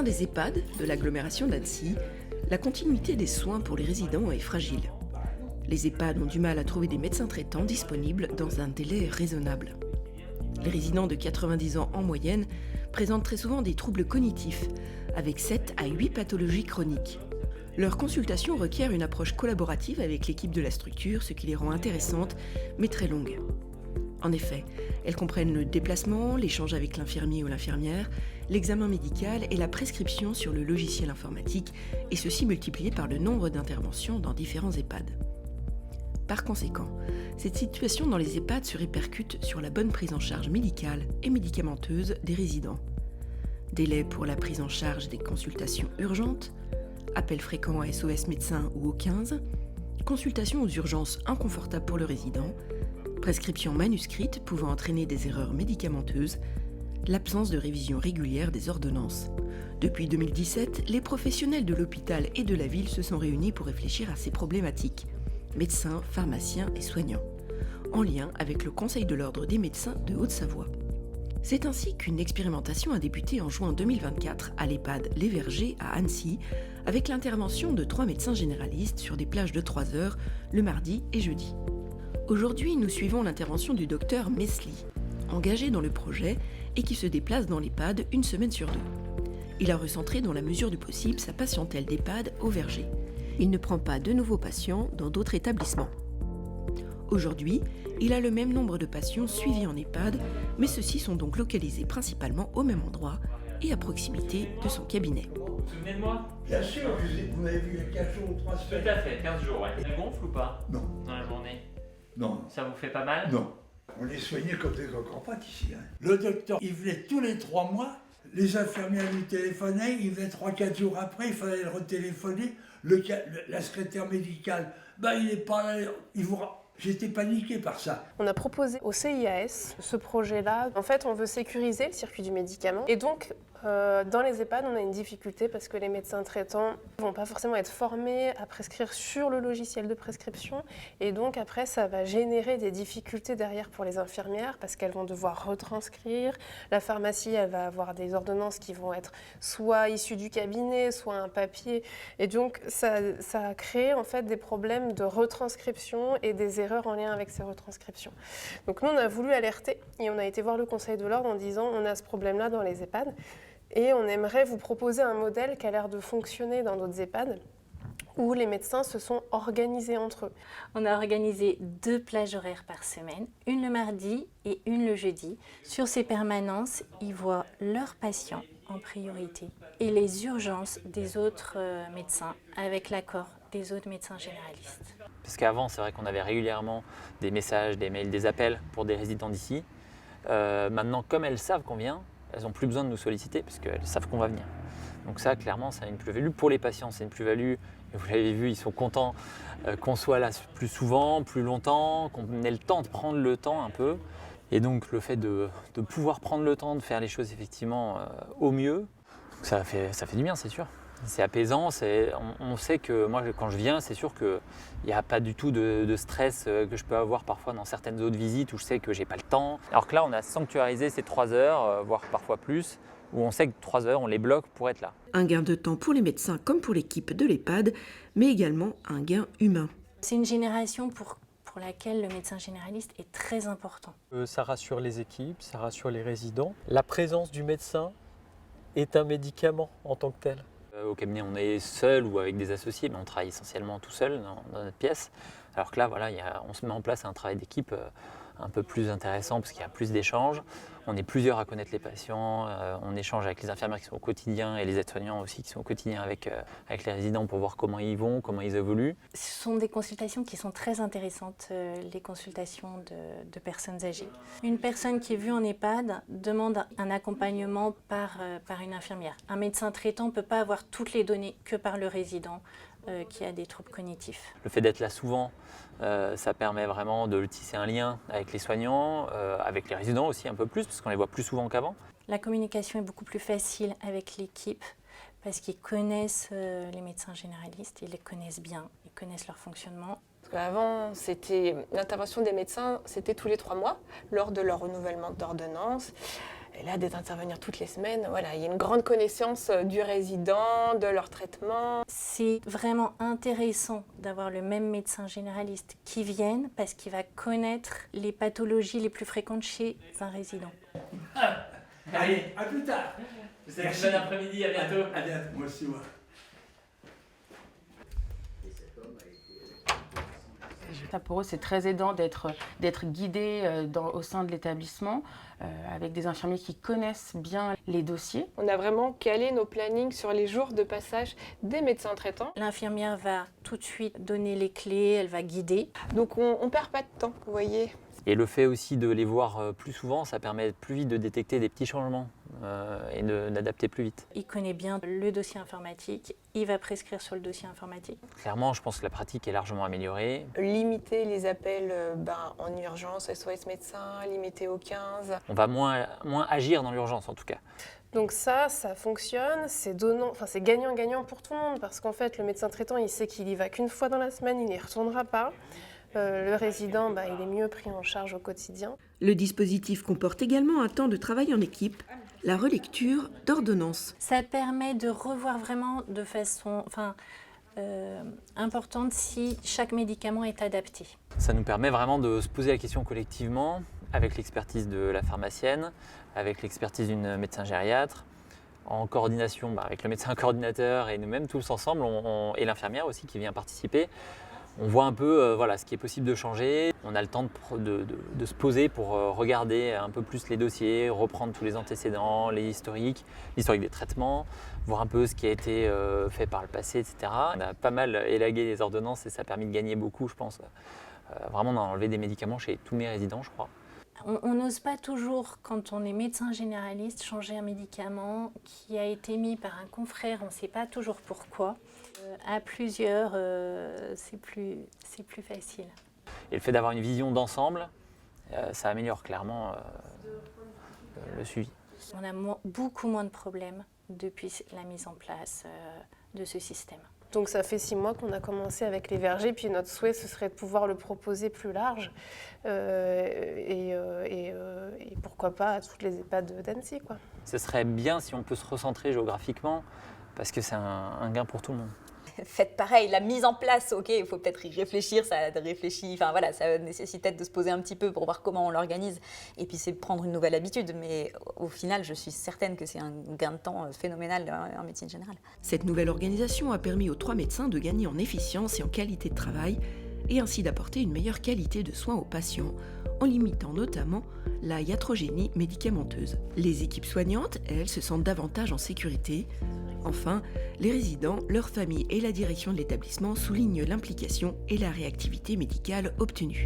sein des EHPAD de l'agglomération d'Annecy, la continuité des soins pour les résidents est fragile. Les EHPAD ont du mal à trouver des médecins traitants disponibles dans un délai raisonnable. Les résidents de 90 ans en moyenne présentent très souvent des troubles cognitifs, avec 7 à 8 pathologies chroniques. Leur consultation requiert une approche collaborative avec l'équipe de la structure, ce qui les rend intéressantes, mais très longues. En effet, elles comprennent le déplacement, l'échange avec l'infirmier ou l'infirmière, l'examen médical et la prescription sur le logiciel informatique, et ceci multiplié par le nombre d'interventions dans différents EHPAD. Par conséquent, cette situation dans les EHPAD se répercute sur la bonne prise en charge médicale et médicamenteuse des résidents. Délai pour la prise en charge des consultations urgentes, appel fréquent à SOS médecin ou au 15, consultation aux urgences inconfortables pour le résident, prescription manuscrite pouvant entraîner des erreurs médicamenteuses, l'absence de révision régulière des ordonnances. Depuis 2017, les professionnels de l'hôpital et de la ville se sont réunis pour réfléchir à ces problématiques, médecins, pharmaciens et soignants, en lien avec le Conseil de l'Ordre des médecins de Haute-Savoie. C'est ainsi qu'une expérimentation a débuté en juin 2024 à l'EHPAD Les Vergers à Annecy, avec l'intervention de 3 médecins généralistes sur des plages de 3 heures le mardi et jeudi. Aujourd'hui, nous suivons l'intervention du docteur Mesli, engagé dans le projet et qui se déplace dans l'EHPAD une semaine sur 2. Il a recentré dans la mesure du possible sa patientèle d'EHPAD au Verger. Il ne prend pas de nouveaux patients dans d'autres établissements. Aujourd'hui, il a le même nombre de patients suivis en EHPAD, mais ceux-ci sont donc localisés principalement au même endroit et à proximité de son cabinet. Vous vous souvenez de moi? Bien sûr, vous m'avez vu il y a 4 jours ou 3 semaines. Tout à fait, 15 jours, ouais. Ça gonfle ou pas? Non. Dans la journée? Non. Ça vous fait pas mal? Non. On les soignait comme des cocopates ici. Le docteur, il venait tous les 3 mois, les infirmières lui téléphonaient, il venait 3-4 jours après, il fallait le retéléphoner. La secrétaire médicale, il n'est pas là, J'étais paniqué par ça. On a proposé au CIAS ce projet-là. En fait, on veut sécuriser le circuit du médicament. Et donc, dans les EHPAD, on a une difficulté parce que les médecins traitants ne vont pas forcément être formés à prescrire sur le logiciel de prescription. Et donc, après, ça va générer des difficultés derrière pour les infirmières parce qu'elles vont devoir retranscrire. La pharmacie, elle va avoir des ordonnances qui vont être soit issues du cabinet, soit un papier. Et donc, ça a créé en fait des problèmes de retranscription et des erreurs en lien avec ces retranscriptions. Donc, nous, on a voulu alerter et on a été voir le Conseil de l'Ordre en disant on a ce problème-là dans les EHPAD. Et on aimerait vous proposer un modèle qui a l'air de fonctionner dans d'autres EHPAD, où les médecins se sont organisés entre eux. On a organisé 2 plages horaires par semaine, une le mardi et une le jeudi. Sur ces permanences, ils voient leurs patients en priorité et les urgences des autres médecins avec l'accord des autres médecins généralistes. Parce qu'avant, c'est vrai qu'on avait régulièrement des messages, des mails, des appels pour des résidents d'ici. Maintenant, comme elles savent qu'on vient, elles n'ont plus besoin de nous solliciter parce qu'elles savent qu'on va venir. Donc ça, clairement, c'est une plus-value. Pour les patients, c'est une plus-value. Et vous l'avez vu, ils sont contents qu'on soit là plus souvent, plus longtemps, qu'on ait le temps de prendre le temps un peu. Et donc le fait de pouvoir prendre le temps de faire les choses effectivement au mieux, ça fait du bien, c'est sûr. C'est apaisant, on sait que moi quand je viens, c'est sûr qu'il n'y a pas du tout de stress que je peux avoir parfois dans certaines autres visites où je sais que j'ai pas le temps. Alors que là, on a sanctuarisé ces 3 heures, voire parfois plus, où on sait que 3 heures, on les bloque pour être là. Un gain de temps pour les médecins comme pour l'équipe de l'EHPAD, mais également un gain humain. C'est une génération pour laquelle le médecin généraliste est très important. Ça rassure les équipes, ça rassure les résidents. La présence du médecin est un médicament en tant que tel. Au cabinet, on est seul ou avec des associés, mais on travaille essentiellement tout seul dans notre pièce. Alors que là, voilà, on se met en place un travail d'équipe un peu plus intéressant parce qu'il y a plus d'échanges. On est plusieurs à connaître les patients, on échange avec les infirmières qui sont au quotidien et les aides-soignants aussi qui sont au quotidien avec les résidents pour voir comment ils vont, comment ils évoluent. Ce sont des consultations qui sont très intéressantes, les consultations de personnes âgées. Une personne qui est vue en EHPAD demande un accompagnement par une infirmière. Un médecin traitant ne peut pas avoir toutes les données que par le résident qui a des troubles cognitifs. Le fait d'être là souvent, ça permet vraiment de tisser un lien avec les soignants, avec les résidents aussi un peu plus, parce qu'on les voit plus souvent qu'avant. La communication est beaucoup plus facile avec l'équipe, parce qu'ils connaissent les médecins généralistes, ils les connaissent bien, ils connaissent leur fonctionnement. Avant, l'intervention des médecins, c'était tous les 3 mois, lors de leur renouvellement d'ordonnance. Et là, d'intervenir toutes les semaines, voilà, il y a une grande connaissance du résident, de leur traitement. C'est vraiment intéressant d'avoir le même médecin généraliste qui vienne parce qu'il va connaître les pathologies les plus fréquentes chez un résident. Allez, à plus tard. Vous savez, bon après-midi, à bientôt. À bientôt, moi aussi, ouais. Pour eux, c'est très aidant d'être guidés au sein de l'établissement avec des infirmiers qui connaissent bien les dossiers. On a vraiment calé nos plannings sur les jours de passage des médecins traitants. L'infirmière va tout de suite donner les clés, elle va guider. Donc on ne perd pas de temps, vous voyez. Et le fait aussi de les voir plus souvent, ça permet plus vite de détecter des petits changements et d'adapter plus vite. Il connaît bien le dossier informatique, il va prescrire sur le dossier informatique. Clairement, je pense que la pratique est largement améliorée. Limiter les appels en urgence, SOS médecin, limiter au 15. On va moins agir dans l'urgence en tout cas. Donc ça fonctionne, c'est gagnant-gagnant pour tout le monde parce qu'en fait, le médecin traitant, il sait qu'il y va qu'une fois dans la semaine, il n'y retournera pas. Le résident, il est mieux pris en charge au quotidien. Le dispositif comporte également un temps de travail en équipe, la relecture d'ordonnances. Ça permet de revoir vraiment de façon importante si chaque médicament est adapté. Ça nous permet vraiment de se poser la question collectivement, avec l'expertise de la pharmacienne, avec l'expertise d'une médecin gériatre, en coordination avec le médecin coordinateur et nous-mêmes tous ensemble, et l'infirmière aussi qui vient participer. On voit un peu ce qui est possible de changer. On a le temps de se poser pour regarder un peu plus les dossiers, reprendre tous les antécédents, les historiques, l'historique des traitements, voir un peu ce qui a été fait par le passé, etc. On a pas mal élagué les ordonnances et ça a permis de gagner beaucoup, je pense. Vraiment d'enlever des médicaments chez tous mes résidents, je crois. On n'ose pas toujours, quand on est médecin généraliste, changer un médicament qui a été mis par un confrère, on ne sait pas toujours pourquoi. À plusieurs, c'est plus facile. Et le fait d'avoir une vision d'ensemble, ça améliore clairement le suivi. On a beaucoup moins de problèmes depuis la mise en place de ce système. Donc ça fait 6 mois qu'on a commencé avec les vergers, puis notre souhait ce serait de pouvoir le proposer plus large et pourquoi pas à toutes les EHPAD d'Annecy, quoi. Ce serait bien si on peut se recentrer géographiquement parce que c'est un gain pour tout le monde. Faites pareil, la mise en place, ok, il faut peut-être y réfléchir, ça nécessite peut-être de se poser un petit peu pour voir comment on l'organise et puis c'est prendre une nouvelle habitude, mais au final je suis certaine que c'est un gain de temps phénoménal en médecine générale. Cette nouvelle organisation a permis aux 3 médecins de gagner en efficience et en qualité de travail et ainsi d'apporter une meilleure qualité de soins aux patients en limitant notamment la iatrogénie médicamenteuse. Les équipes soignantes, elles, se sentent davantage en sécurité. Enfin, les résidents, leurs familles et la direction de l'établissement soulignent l'implication et la réactivité médicale obtenue.